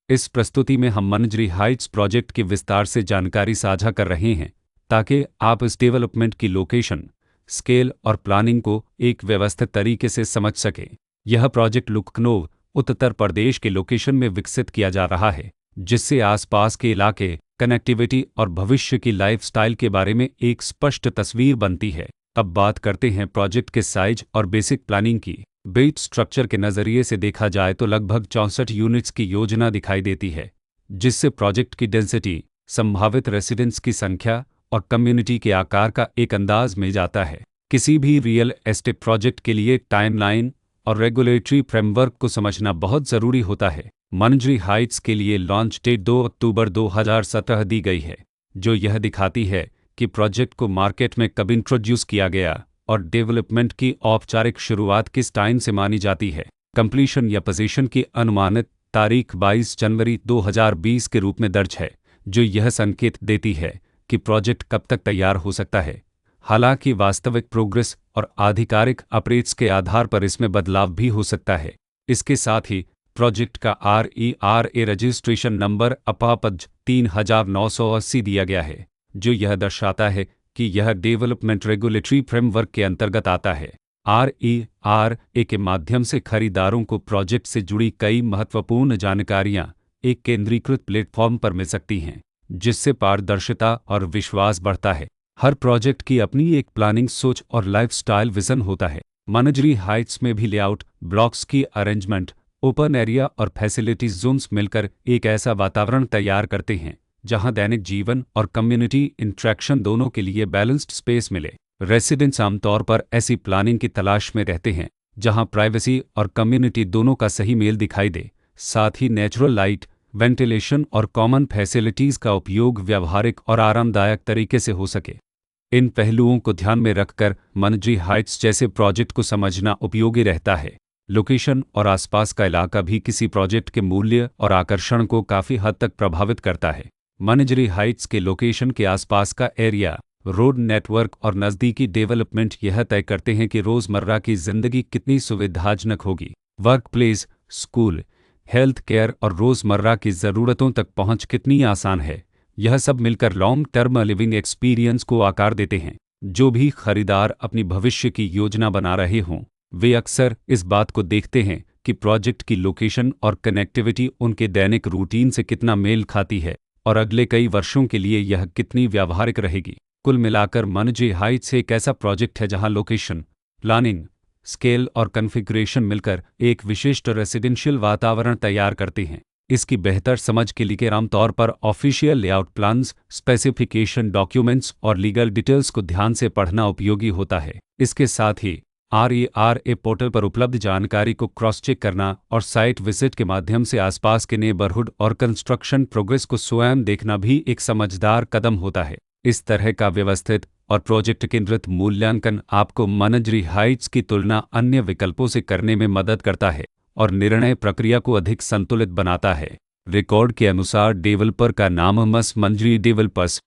इस प्रस्तुति में हम मनजरी हाइट्स प्रोजेक्ट की विस्तार से जानकारी साझा कर रहे हैं ताकि आप इस डेवलपमेंट की लोकेशन, स्केल और प्लानिंग को एक व्यवस्थित तरीके से समझ सकें। यह प्रोजेक्ट लखनऊ, उत्तर प्रदेश के लोकेशन में विकसित किया जा रहा है, जिससे आसपास के इलाके, कनेक्टिविटी और भविष्य की लाइफस्टाइल के बारे में एक स्पष्ट तस्वीर बनती है। अब बात करते हैं प्रोजेक्ट के साइज और बेसिक प्लानिंग की। बेट स्ट्रक्चर के नज़रिए से देखा जाए तो लगभग 64 यूनिट्स की योजना दिखाई देती है, जिससे प्रोजेक्ट की डेंसिटी, संभावित रेसिडेंट्स की संख्या और कम्युनिटी के आकार का एक अंदाज मिल जाता है। किसी भी रियल एस्टेट प्रोजेक्ट के लिए टाइमलाइन और रेगुलेटरी फ्रेमवर्क को समझना बहुत ज़रूरी होता है। मनजरी हाइट्स के लिए लॉन्च डेट 2 अक्टूबर 2017 दी गई है, जो यह दिखाती है कि प्रोजेक्ट को मार्केट में कब इंट्रोड्यूस किया गया और डेवलपमेंट की औपचारिक शुरुआत किस टाइम से मानी जाती है। कंप्लीशन या पोजीशन की अनुमानित तारीख 22 जनवरी 2020 के रूप में दर्ज है, जो यह संकेत देती है कि प्रोजेक्ट कब तक तैयार हो सकता है। हालांकि वास्तविक प्रोग्रेस और आधिकारिक अपडेट्स के आधार पर इसमें बदलाव भी हो सकता है। इसके साथ ही प्रोजेक्ट का RERA रजिस्ट्रेशन नंबर अपापज 3980 दिया गया है, जो यह दर्शाता है कि यह डेवलपमेंट रेगुलेटरी फ्रेमवर्क के अंतर्गत आता है। RERA के माध्यम से खरीदारों को प्रोजेक्ट से जुड़ी कई महत्वपूर्ण जानकारियां एक केंद्रीकृत प्लेटफॉर्म पर मिल सकती हैं, जिससे पारदर्शिता और विश्वास बढ़ता है। हर प्रोजेक्ट की अपनी एक प्लानिंग सोच और लाइफस्टाइल विजन होता है। मनजरी हाइट्स में भी लेआउट, ब्लॉक्स की अरेंजमेंट, ओपन एरिया और फैसिलिटीज जोन्स मिलकर एक ऐसा वातावरण तैयार करते हैं जहां दैनिक जीवन और कम्युनिटी इंट्रैक्शन दोनों के लिए बैलेंस्ड स्पेस मिले। रेसिडेंट्स आमतौर पर ऐसी प्लानिंग की तलाश में रहते हैं जहां प्राइवेसी और कम्युनिटी दोनों का सही मेल दिखाई दे, साथ ही नेचुरल लाइट, वेंटिलेशन और कॉमन फैसिलिटीज़ का उपयोग व्यावहारिक और आरामदायक तरीके से हो सके। इन पहलुओं को ध्यान में रखकर मनजरी हाइट्स जैसे प्रोजेक्ट को समझना उपयोगी रहता है। लोकेशन और आसपास का इलाका भी किसी प्रोजेक्ट के मूल्य और आकर्षण को काफ़ी हद तक प्रभावित करता है। मनजरी हाइट्स के लोकेशन के आसपास का एरिया, रोड नेटवर्क और नज़दीकी डेवलपमेंट यह तय करते हैं कि रोज़मर्रा की ज़िंदगी कितनी सुविधाजनक होगी। Work place, school, health care और रोज़मर्रा की ज़रूरतों तक पहुंच कितनी आसान है, यह सब मिलकर लॉन्ग टर्म लिविंग एक्सपीरियंस को आकार देते हैं। जो भी खरीदार अपनी भविष्य की योजना बना रहे हों, वे अक्सर इस बात को देखते हैं कि प्रोजेक्ट की लोकेशन और कनेक्टिविटी उनके दैनिक रूटीन से कितना मेल खाती है और अगले कई वर्षों के लिए यह कितनी व्यावहारिक रहेगी। कुल मिलाकर मनजरी हाइट्स एक ऐसा प्रोजेक्ट है जहां लोकेशन, प्लानिंग, स्केल और कॉन्फ़िगरेशन मिलकर एक विशिष्ट रेसिडेंशियल वातावरण तैयार करते हैं। इसकी बेहतर समझ के लिए आमतौर पर official layout plans, specification documents और लीगल डिटेल्स को ध्यान से पढ़ना उपयोगी होता है। इसके साथ ही RERA पोर्टल पर उपलब्ध जानकारी को क्रॉस चेक करना और साइट विजिट के माध्यम से आसपास के नेबरहुड और कंस्ट्रक्शन प्रोग्रेस को स्वयं देखना भी एक समझदार कदम होता है। इस तरह का व्यवस्थित और प्रोजेक्ट केंद्रित मूल्यांकन आपको मनजरी हाइट्स की तुलना अन्य विकल्पों से करने में मदद करता है और निर्णय प्रक्रिया को अधिक संतुलित बनाता है। रिकॉर्ड के अनुसार डेवलपर का नाम मनजरी डेवलपर्स